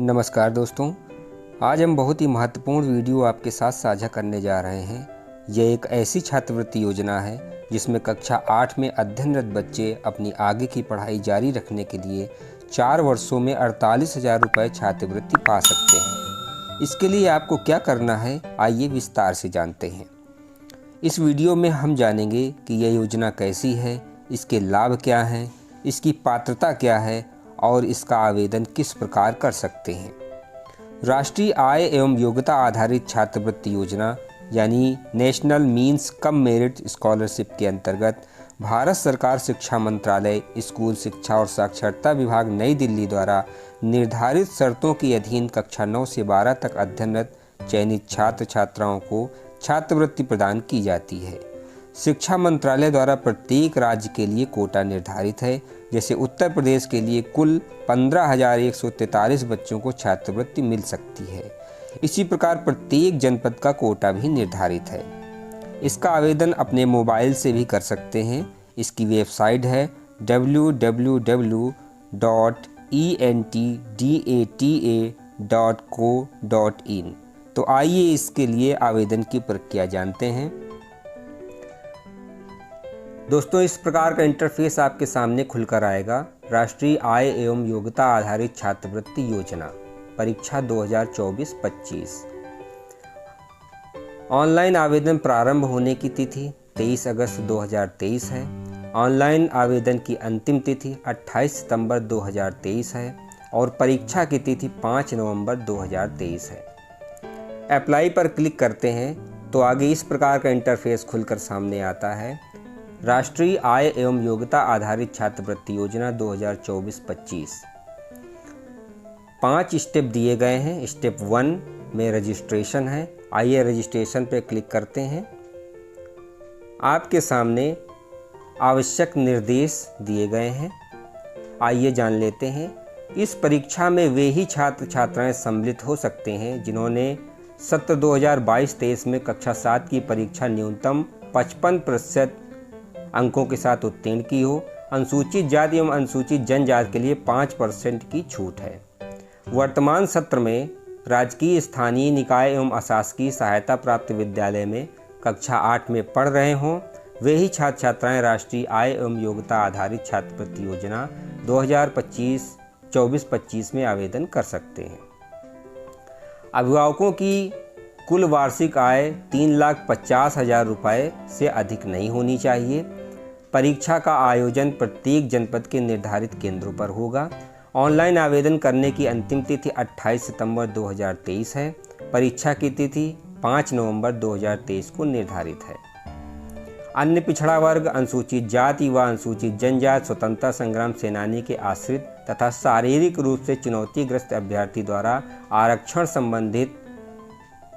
नमस्कार दोस्तों, आज हम बहुत ही महत्वपूर्ण वीडियो आपके साथ साझा करने जा रहे हैं। यह एक ऐसी छात्रवृत्ति योजना है जिसमें कक्षा 8 में अध्ययनरत बच्चे अपनी आगे की पढ़ाई जारी रखने के लिए 4 वर्षों में 48,000 रुपये छात्रवृत्ति पा सकते हैं। इसके लिए आपको क्या करना है, आइए विस्तार से जानते हैं। इस वीडियो में हम जानेंगे कि यह योजना कैसी है, इसके लाभ क्या हैं, इसकी पात्रता क्या है और इसका आवेदन किस प्रकार कर सकते हैं। राष्ट्रीय आय एवं योग्यता आधारित छात्रवृत्ति योजना यानी national means cum merit scholarship के अंतर्गत भारत सरकार शिक्षा मंत्रालय, स्कूल शिक्षा और साक्षरता विभाग नई दिल्ली द्वारा निर्धारित शर्तों के अधीन कक्षा 9 से 12 तक अध्ययनरत चयनित छात्र छात्राओं को छात्रवृत्ति प्रदान की जाती है। शिक्षा मंत्रालय द्वारा प्रत्येक राज्य के लिए कोटा निर्धारित है। जैसे उत्तर प्रदेश के लिए कुल 15,143 बच्चों को छात्रवृत्ति मिल सकती है। इसी प्रकार प्रत्येक जनपद का कोटा भी निर्धारित है। इसका आवेदन अपने मोबाइल से भी कर सकते हैं। इसकी वेबसाइट है www.entdata.co.in। तो आइए इसके लिए आवेदन की प्रक्रिया जानते हैं। दोस्तों, इस प्रकार का इंटरफेस आपके सामने खुलकर आएगा। राष्ट्रीय आय एवं योग्यता आधारित छात्रवृत्ति योजना परीक्षा 2024-25। ऑनलाइन आवेदन प्रारंभ होने की तिथि 23 अगस्त 2023 है। ऑनलाइन आवेदन की अंतिम तिथि 28 सितंबर 2023 है और परीक्षा की तिथि 5 नवंबर 2023 है। अप्लाई पर क्लिक करते हैं तो आगे इस प्रकार का इंटरफेस खुलकर सामने आता है। राष्ट्रीय आय एवं योग्यता आधारित छात्रवृत्ति योजना 2024-25। 5 स्टेप दिए गए हैं। स्टेप 1 में रजिस्ट्रेशन है। आइए रजिस्ट्रेशन पर क्लिक करते हैं। आपके सामने आवश्यक निर्देश दिए गए हैं, आइए जान लेते हैं। इस परीक्षा में वे ही छात्र छात्राएं सम्मिलित हो सकते हैं जिन्होंने सत्र 2022-23 में कक्षा 7 की परीक्षा न्यूनतम 55% अंकों के साथ उत्तीर्ण की हो। अनुसूचित जाति एवं अनुसूचित जनजाति के लिए 5% की छूट है। वर्तमान सत्र में राजकीय स्थानीय निकाय एवं अशासकीय सहायता प्राप्त विद्यालय में कक्षा 8 में पढ़ रहे हों, वे ही छात्र छात्राएं राष्ट्रीय आय एवं योग्यता आधारित छात्रवृत्ति योजना 2024-25 में आवेदन कर सकते हैं। अभिभावकों की कुल वार्षिक आय 3,50,000 रुपये से अधिक नहीं होनी चाहिए। परीक्षा का आयोजन प्रत्येक जनपद के निर्धारित केंद्रों पर होगा। ऑनलाइन आवेदन करने की अंतिम तिथि 28 सितंबर 2023 है। परीक्षा की तिथि 5 नवंबर 2023 को निर्धारित है। अन्य पिछड़ा वर्ग, अनुसूचित जाति व अनुसूचित जनजाति, स्वतंत्रता संग्राम सेनानी के आश्रित तथा शारीरिक रूप से चुनौतीग्रस्त अभ्यर्थी द्वारा आरक्षण संबंधित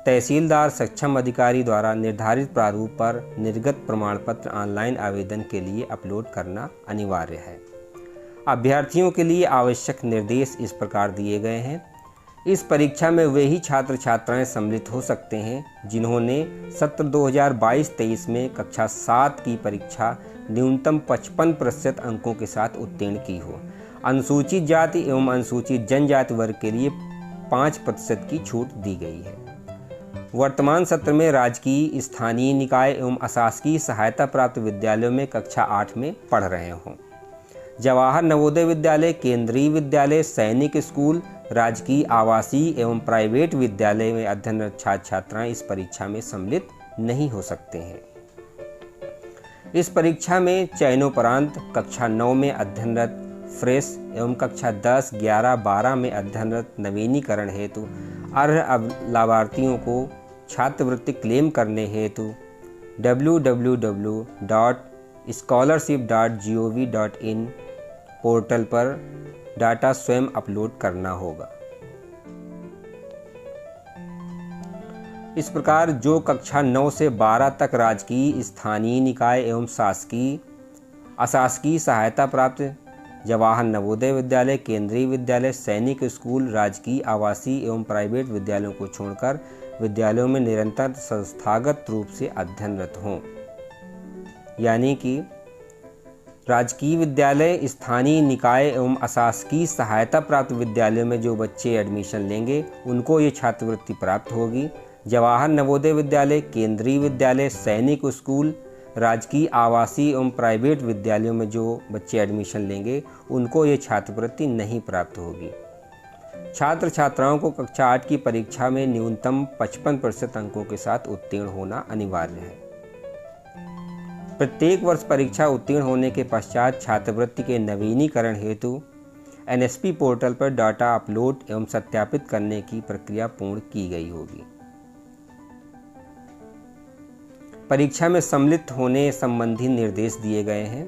तहसीलदार सक्षम अधिकारी द्वारा निर्धारित प्रारूप पर निर्गत प्रमाण पत्र ऑनलाइन आवेदन के लिए अपलोड करना अनिवार्य है। अभ्यर्थियों के लिए आवश्यक निर्देश इस प्रकार दिए गए हैं। इस परीक्षा में वे ही छात्र छात्राएं सम्मिलित हो सकते हैं जिन्होंने सत्र 2022-23 में कक्षा 7 की परीक्षा न्यूनतम 55% अंकों के साथ उत्तीर्ण की हो। अनुसूचित जाति एवं अनुसूचित जनजाति वर्ग के लिए 5% की छूट दी गई है। वर्तमान सत्र में राजकीय स्थानीय निकाय एवं अशासकीय सहायता प्राप्त विद्यालयों में कक्षा 8 में पढ़ रहे हों। जवाहर नवोदय विद्यालय, केंद्रीय विद्यालय, सैनिक स्कूल, राजकीय आवासीय एवं प्राइवेट विद्यालय में अध्ययनरत छात्र छात्राएं इस परीक्षा में सम्मिलित नहीं हो सकते हैं। इस परीक्षा में चयनोपरांत कक्षा 9 में अध्ययनरत फ्रेश एवं कक्षा 10, 11, 12 में अध्ययनरत नवीनीकरण हेतु अर्ह लाभार्थियों को छात्रवृत्ति क्लेम करने हेतु www.scholarship.gov.in पोर्टल पर डाटा स्वयं अपलोड करना होगा। इस प्रकार जो कक्षा 9 से 12 तक राजकीय स्थानीय निकाय एवं शासकीय अशासकीय सहायता प्राप्त जवाहर नवोदय विद्यालय, केंद्रीय विद्यालय, सैनिक स्कूल, राजकीय आवासीय एवं प्राइवेट विद्यालयों को छोड़कर विद्यालयों में निरंतर संस्थागत रूप से अध्ययनरत हों, यानी कि राजकीय विद्यालय, स्थानीय निकाय एवं अशासकीय सहायता प्राप्त विद्यालयों में जो बच्चे एडमिशन लेंगे उनको ये छात्रवृत्ति प्राप्त होगी। जवाहर नवोदय विद्यालय, केंद्रीय विद्यालय, सैनिक स्कूल, राजकीय आवासीय एवं प्राइवेट विद्यालयों में जो बच्चे एडमिशन लेंगे उनको ये छात्रवृत्ति नहीं प्राप्त होगी। छात्र छात्राओं को कक्षा 8 की परीक्षा में न्यूनतम 55% अंकों के साथ उत्तीर्ण होना अनिवार्य है। प्रत्येक वर्ष परीक्षा उत्तीर्ण होने के पश्चात छात्रवृत्ति के नवीनीकरण हेतु NSP पोर्टल पर डाटा अपलोड एवं सत्यापित करने की प्रक्रिया पूर्ण की गई होगी। परीक्षा में सम्मिलित होने संबंधी निर्देश दिए गए हैं।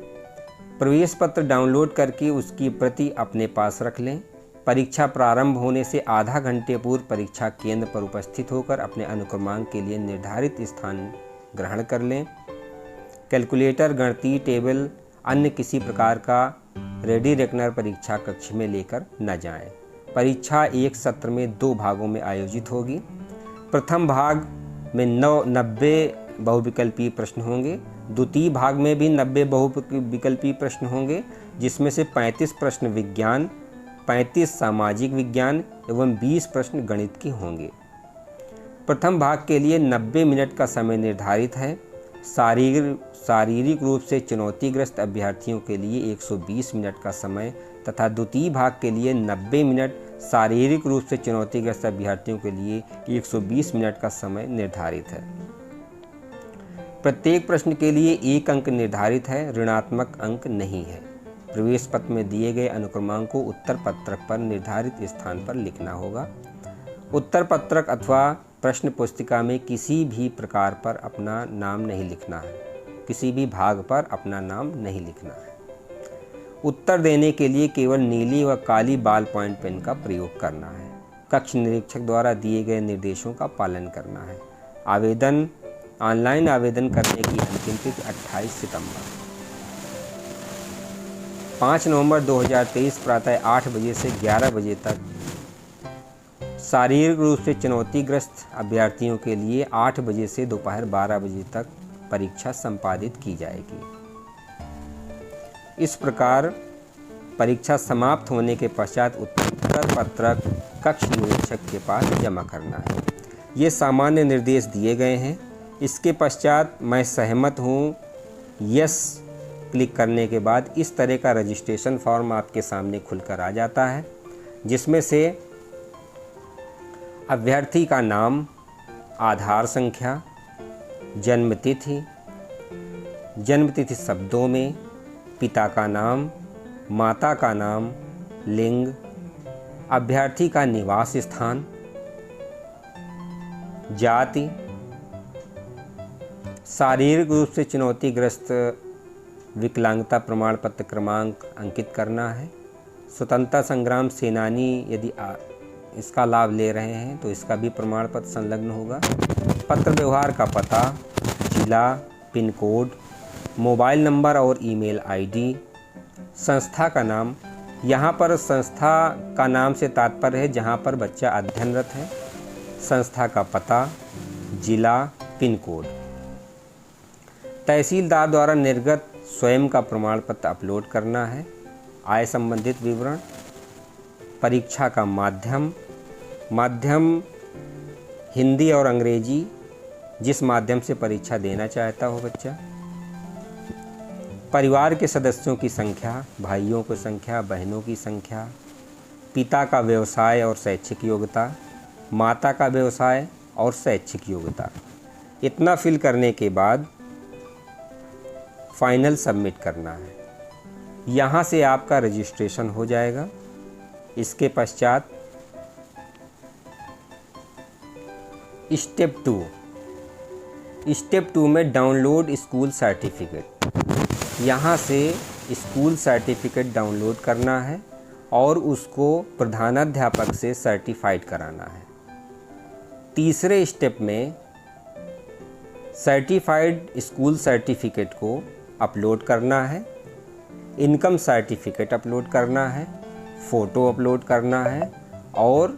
प्रवेश पत्र डाउनलोड करके उसकी प्रति अपने पास रख लें। परीक्षा प्रारंभ होने से आधा घंटे पूर्व परीक्षा केंद्र पर उपस्थित होकर अपने अनुक्रमांक के लिए निर्धारित स्थान ग्रहण कर लें। कैलकुलेटर, गणितीय टेबल, अन्य किसी प्रकार का रेडी रेकनर परीक्षा कक्ष में लेकर न जाएं। परीक्षा एक सत्र में 2 भागों में आयोजित होगी। प्रथम भाग में 90 बहुविकल्पीय प्रश्न होंगे। द्वितीय भाग में भी 90 बहुविकल्पीय प्रश्न होंगे, जिसमें से 35 प्रश्न विज्ञान, 35 सामाजिक विज्ञान एवं 20 प्रश्न गणित के होंगे। प्रथम भाग के लिए 90 मिनट का समय निर्धारित है। शारीरिक रूप से चुनौतीग्रस्त अभ्यर्थियों के लिए 120 मिनट का समय तथा द्वितीय भाग के लिए 90 मिनट, शारीरिक रूप से चुनौतीग्रस्त अभ्यर्थियों के लिए 120 मिनट का समय निर्धारित है। प्रत्येक प्रश्न के लिए 1 अंक निर्धारित है, ऋणात्मक अंक नहीं है। प्रवेश पत्र में दिए गए अनुक्रमांक को उत्तर पत्रक पर निर्धारित स्थान पर लिखना होगा। उत्तर पत्रक अथवा प्रश्न पुस्तिका में किसी भी प्रकार पर अपना नाम नहीं लिखना है, किसी भी भाग पर अपना नाम नहीं लिखना है। उत्तर देने के लिए केवल नीली व काली बॉल पॉइंट पेन का प्रयोग करना है। कक्ष निरीक्षक द्वारा दिए गए निर्देशों का पालन करना है। ऑनलाइन आवेदन करने की अंतिम तिथि 28 सितंबर। 5 नवंबर 2023 प्रातः 8 बजे से 11 बजे तक शारीरिक रूप से चुनौतीग्रस्त अभ्यर्थियों के लिए 8 बजे से दोपहर 12 बजे तक परीक्षा संपादित की जाएगी। इस प्रकार परीक्षा समाप्त होने के पश्चात उत्तर पत्रक कक्ष निरीक्षक के पास जमा करना है। ये सामान्य निर्देश दिए गए हैं। इसके पश्चात मैं सहमत हूँ, यस क्लिक करने के बाद इस तरह का रजिस्ट्रेशन फॉर्म आपके सामने खुलकर आ जाता है, जिसमें से अभ्यर्थी का नाम, आधार संख्या, जन्मतिथि शब्दों में, पिता का नाम, माता का नाम, लिंग, अभ्यर्थी का निवास स्थान, जाति, शारीरिक रूप से चुनौतीग्रस्त विकलांगता प्रमाण पत्र क्रमांक अंकित करना है। स्वतंत्रता संग्राम सेनानी यदि इसका लाभ ले रहे हैं तो इसका भी प्रमाण पत्र संलग्न होगा। पत्र व्यवहार का पता, जिला, पिन कोड, मोबाइल नंबर और ईमेल आईडी, संस्था का नाम। यहाँ पर संस्था का नाम से तात्पर्य है जहाँ पर बच्चा अध्ययनरत है। संस्था का पता, जिला, पिन कोड। तहसीलदार द्वारा निर्गत स्वयं का प्रमाण पत्र अपलोड करना है। आय संबंधित विवरण। परीक्षा का माध्यम हिंदी और अंग्रेजी, जिस माध्यम से परीक्षा देना चाहता हो बच्चा। परिवार के सदस्यों की संख्या, भाइयों की संख्या, बहनों की संख्या। पिता का व्यवसाय और शैक्षिक योग्यता, माता का व्यवसाय और शैक्षिक योग्यता। इतना फिल करने के बाद फाइनल सबमिट करना है। यहाँ से आपका रजिस्ट्रेशन हो जाएगा। इसके पश्चात स्टेप 2 में डाउनलोड स्कूल सर्टिफिकेट। यहाँ से स्कूल सर्टिफिकेट डाउनलोड करना है और उसको प्रधानाध्यापक से सर्टिफाइड कराना है। तीसरे स्टेप में सर्टिफाइड स्कूल सर्टिफिकेट को अपलोड करना है, इनकम सर्टिफिकेट अपलोड करना है, फ़ोटो अपलोड करना है और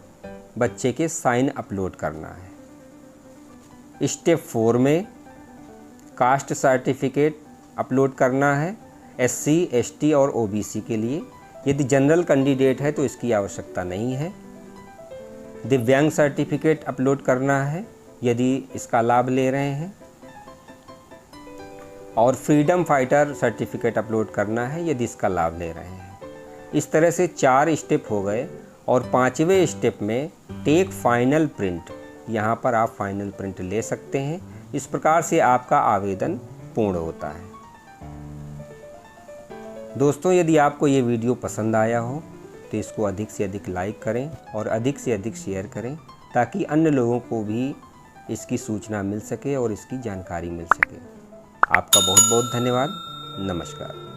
बच्चे के साइन अपलोड करना है। स्टेप 4 में कास्ट सर्टिफिकेट अपलोड करना है, SC, ST और OBC के लिए। यदि जनरल कैंडिडेट है तो इसकी आवश्यकता नहीं है। दिव्यांग सर्टिफिकेट अपलोड करना है यदि इसका लाभ ले रहे हैं, और फ्रीडम फाइटर सर्टिफिकेट अपलोड करना है यदि इसका लाभ ले रहे हैं। इस तरह से 4 स्टेप हो गए, और 5वें स्टेप में टेक फाइनल प्रिंट, यहाँ पर आप फाइनल प्रिंट ले सकते हैं। इस प्रकार से आपका आवेदन पूर्ण होता है। दोस्तों, यदि आपको ये वीडियो पसंद आया हो तो इसको अधिक से अधिक लाइक करें और अधिक से अधिक शेयर करें, ताकि अन्य लोगों को भी इसकी सूचना मिल सके और इसकी जानकारी मिल सके। आपका बहुत बहुत धन्यवाद। नमस्कार।